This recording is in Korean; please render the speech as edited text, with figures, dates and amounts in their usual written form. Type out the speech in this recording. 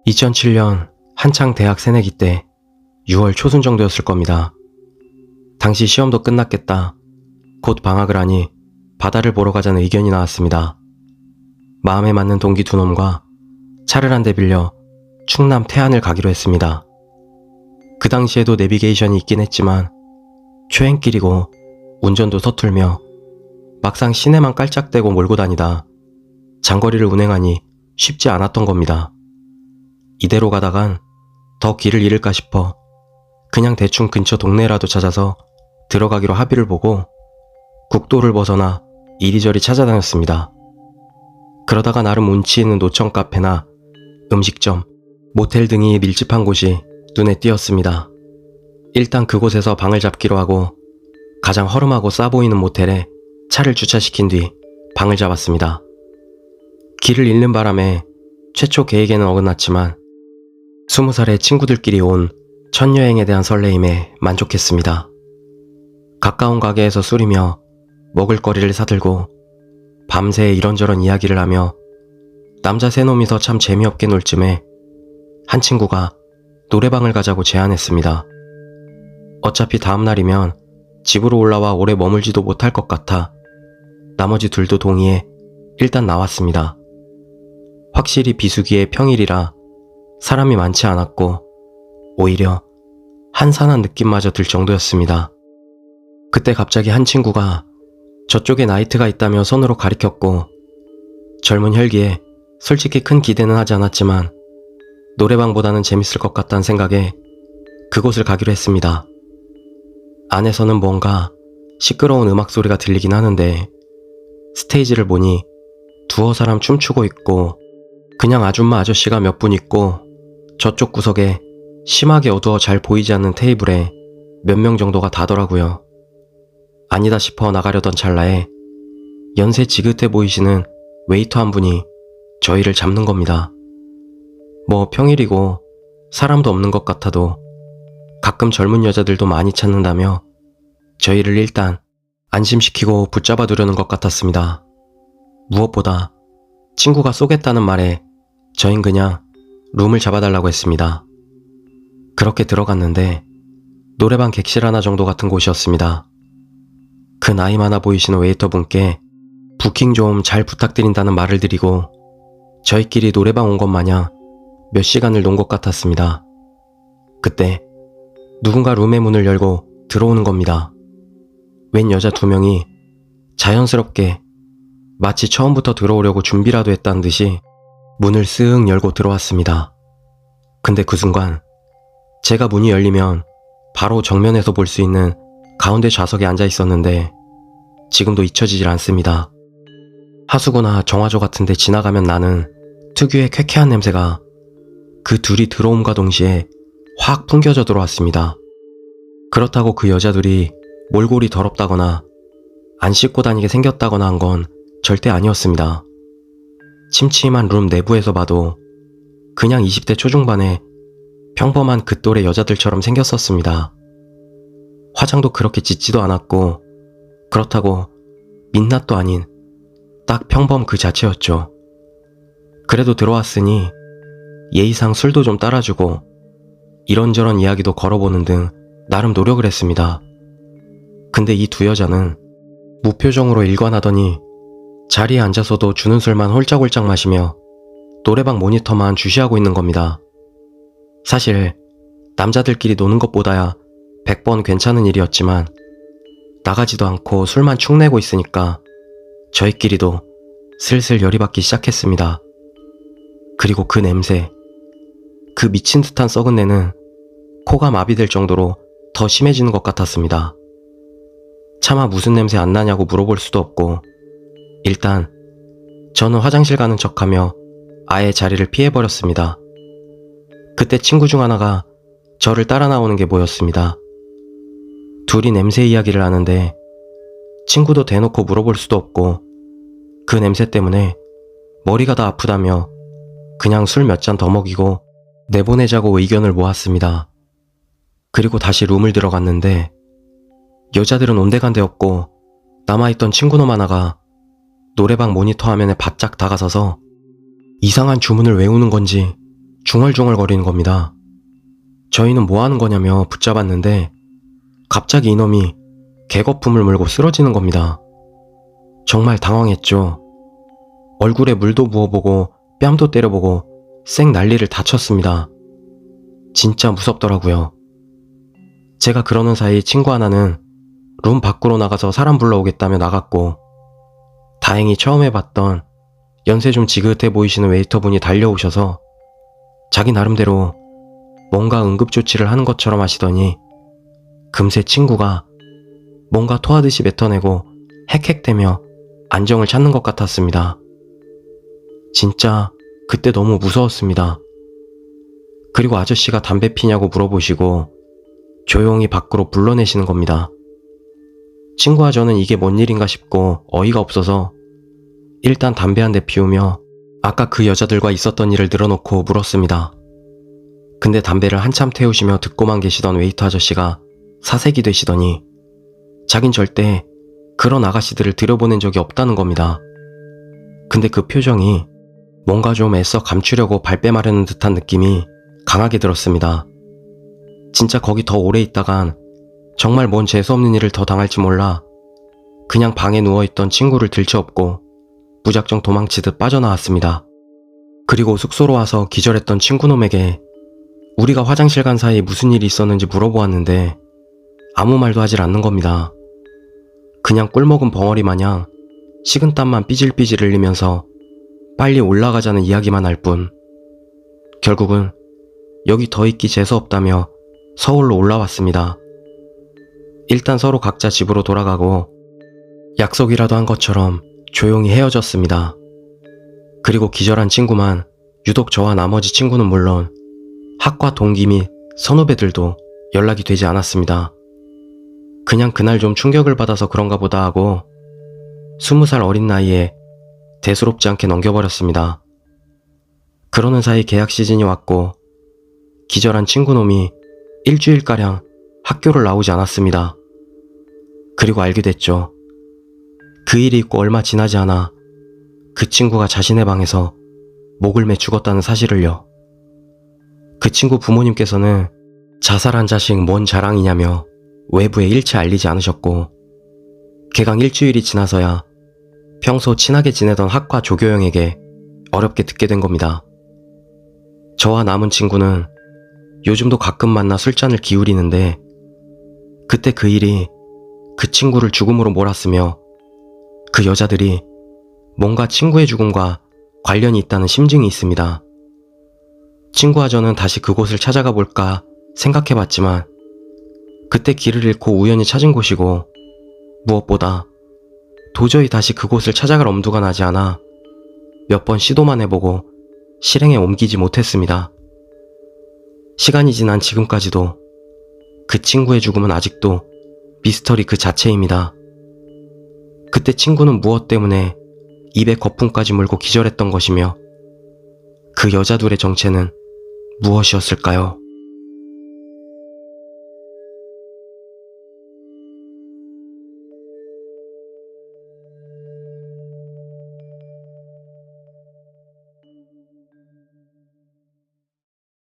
2007년 한창 대학 새내기 때 6월 초순 정도였을 겁니다. 당시 시험도 끝났겠다. 곧 방학을 하니 바다를 보러 가자는 의견이 나왔습니다. 마음에 맞는 동기 두 놈과 차를 한 대 빌려 충남 태안을 가기로 했습니다. 그 당시에도 내비게이션이 있긴 했지만 초행길이고 운전도 서툴며 막상 시내만 깔짝대고 몰고 다니다 장거리를 운행하니 쉽지 않았던 겁니다. 이대로 가다간 더 길을 잃을까 싶어 그냥 대충 근처 동네라도 찾아서 들어가기로 합의를 보고 국도를 벗어나 이리저리 찾아다녔습니다. 그러다가 나름 운치 있는 노천 카페나 음식점, 모텔 등이 밀집한 곳이 눈에 띄었습니다. 일단 그곳에서 방을 잡기로 하고 가장 허름하고 싸 보이는 모텔에 차를 주차시킨 뒤 방을 잡았습니다. 길을 잃는 바람에 최초 계획에는 어긋났지만 20살의 친구들끼리 온 첫 여행에 대한 설레임에 만족했습니다. 가까운 가게에서 술이며 먹을 거리를 사들고 밤새 이런저런 이야기를 하며 남자 세 놈이서 참 재미없게 놀 쯤에 한 친구가 노래방을 가자고 제안했습니다. 어차피 다음날이면 집으로 올라와 오래 머물지도 못할 것 같아 나머지 둘도 동의해 일단 나왔습니다. 확실히 비수기의 평일이라 사람이 많지 않았고 오히려 한산한 느낌마저 들 정도였습니다. 그때 갑자기 한 친구가 저쪽에 나이트가 있다며 손으로 가리켰고 젊은 혈기에 솔직히 큰 기대는 하지 않았지만 노래방보다는 재밌을 것 같다는 생각에 그곳을 가기로 했습니다. 안에서는 뭔가 시끄러운 음악 소리가 들리긴 하는데 스테이지를 보니 두어 사람 춤추고 있고 그냥 아줌마 아저씨가 몇 분 있고 저쪽 구석에 심하게 어두워 잘 보이지 않는 테이블에 몇 명 정도가 다더라고요. 아니다 싶어 나가려던 찰나에 연세 지긋해 보이시는 웨이터 한 분이 저희를 잡는 겁니다. 뭐 평일이고 사람도 없는 것 같아도 가끔 젊은 여자들도 많이 찾는다며 저희를 일단 안심시키고 붙잡아 두려는 것 같았습니다. 무엇보다 친구가 쏘겠다는 말에 저흰 그냥 룸을 잡아달라고 했습니다. 그렇게 들어갔는데 노래방 객실 하나 정도 같은 곳이었습니다. 그 나이 많아 보이시는 웨이터분께 부킹 좀 잘 부탁드린다는 말을 드리고 저희끼리 노래방 온 것 마냥 몇 시간을 논 것 같았습니다. 그때 누군가 룸의 문을 열고 들어오는 겁니다. 웬 여자 두 명이 자연스럽게 마치 처음부터 들어오려고 준비라도 했다는 듯이 문을 쓱 열고 들어왔습니다. 근데 그 순간 제가 문이 열리면 바로 정면에서 볼 수 있는 가운데 좌석에 앉아 있었는데 지금도 잊혀지질 않습니다. 하수구나 정화조 같은데 지나가면 나는 특유의 쾌쾌한 냄새가 그 둘이 들어옴과 동시에 확 풍겨져 들어왔습니다. 그렇다고 그 여자들이 몰골이 더럽다거나 안 씻고 다니게 생겼다거나 한 건 절대 아니었습니다. 침침한 룸 내부에서 봐도 그냥 20대 초중반의 평범한 그 또래 여자들처럼 생겼었습니다. 화장도 그렇게 짙지도 않았고 그렇다고 민낯도 아닌 딱 평범 그 자체였죠. 그래도 들어왔으니 예의상 술도 좀 따라주고 이런저런 이야기도 걸어보는 등 나름 노력을 했습니다. 근데 이 두 여자는 무표정으로 일관하더니 자리에 앉아서도 주는 술만 홀짝홀짝 마시며 노래방 모니터만 주시하고 있는 겁니다. 사실 남자들끼리 노는 것보다야 100번 괜찮은 일이었지만 나가지도 않고 술만 축내고 있으니까 저희끼리도 슬슬 열이 받기 시작했습니다. 그리고 그 냄새, 그 미친 듯한 썩은 내는 코가 마비될 정도로 더 심해지는 것 같았습니다. 차마 무슨 냄새 안 나냐고 물어볼 수도 없고 일단 저는 화장실 가는 척하며 아예 자리를 피해버렸습니다. 그때 친구 중 하나가 저를 따라 나오는 게 보였습니다. 둘이 냄새 이야기를 하는데 친구도 대놓고 물어볼 수도 없고 그 냄새 때문에 머리가 다 아프다며 그냥 술 몇 잔 더 먹이고 내보내자고 의견을 모았습니다. 그리고 다시 룸을 들어갔는데 여자들은 온데간데 없고 남아있던 친구놈 하나가 노래방 모니터 화면에 바짝 다가서서 이상한 주문을 외우는 건지 중얼중얼거리는 겁니다. 저희는 뭐 하는 거냐며 붙잡았는데 갑자기 이놈이 개거품을 물고 쓰러지는 겁니다. 정말 당황했죠. 얼굴에 물도 부어보고 뺨도 때려보고 쌩 난리를 다 쳤습니다. 진짜 무섭더라고요. 제가 그러는 사이 친구 하나는 룸 밖으로 나가서 사람 불러오겠다며 나갔고, 다행히 처음 해봤던 연세 좀 지긋해 보이시는 웨이터분이 달려오셔서 자기 나름대로 뭔가 응급조치를 하는 것처럼 하시더니 금세 친구가 뭔가 토하듯이 뱉어내고 헥헥대며 안정을 찾는 것 같았습니다. 진짜 그때 너무 무서웠습니다. 그리고 아저씨가 담배 피냐고 물어보시고 조용히 밖으로 불러내시는 겁니다. 친구와 저는 이게 뭔 일인가 싶고 어이가 없어서 일단 담배 한 대 피우며 아까 그 여자들과 있었던 일을 늘어놓고 물었습니다. 근데 담배를 한참 태우시며 듣고만 계시던 웨이터 아저씨가 사색이 되시더니 자긴 절대 그런 아가씨들을 들여보낸 적이 없다는 겁니다. 근데 그 표정이 뭔가 좀 애써 감추려고 발뺌하려는 듯한 느낌이 강하게 들었습니다. 진짜 거기 더 오래 있다간 정말 뭔 재수없는 일을 더 당할지 몰라 그냥 방에 누워있던 친구를 들쳐업고 무작정 도망치듯 빠져나왔습니다. 그리고 숙소로 와서 기절했던 친구놈에게 우리가 화장실 간 사이에 무슨 일이 있었는지 물어보았는데 아무 말도 하질 않는 겁니다. 그냥 꿀먹은 벙어리 마냥 식은땀만 삐질삐질 흘리면서 빨리 올라가자는 이야기만 할 뿐, 결국은 여기 더 있기 재수없다며 서울로 올라왔습니다. 일단 서로 각자 집으로 돌아가고 약속이라도 한 것처럼 조용히 헤어졌습니다. 그리고 기절한 친구만 유독 저와 나머지 친구는 물론 학과 동기 및 선후배들도 연락이 되지 않았습니다. 그냥 그날 좀 충격을 받아서 그런가 보다 하고 20살 어린 나이에 대수롭지 않게 넘겨버렸습니다. 그러는 사이 계약 시즌이 왔고 기절한 친구놈이 일주일가량 학교를 나오지 않았습니다. 그리고 알게 됐죠. 그 일이 있고 얼마 지나지 않아 그 친구가 자신의 방에서 목을 매 죽었다는 사실을요. 그 친구 부모님께서는 자살한 자식 뭔 자랑이냐며 외부에 일체 알리지 않으셨고 개강 일주일이 지나서야 평소 친하게 지내던 학과 조교영에게 어렵게 듣게 된 겁니다. 저와 남은 친구는 요즘도 가끔 만나 술잔을 기울이는데 그때 그 일이 그 친구를 죽음으로 몰았으며 그 여자들이 뭔가 친구의 죽음과 관련이 있다는 심증이 있습니다. 친구와 저는 다시 그곳을 찾아가 볼까 생각해봤지만 그때 길을 잃고 우연히 찾은 곳이고 무엇보다 도저히 다시 그곳을 찾아갈 엄두가 나지 않아 몇 번 시도만 해보고 실행에 옮기지 못했습니다. 시간이 지난 지금까지도 그 친구의 죽음은 아직도 미스터리 그 자체입니다. 그때 친구는 무엇 때문에 입에 거품까지 물고 기절했던 것이며 그 여자 둘의 정체는 무엇이었을까요?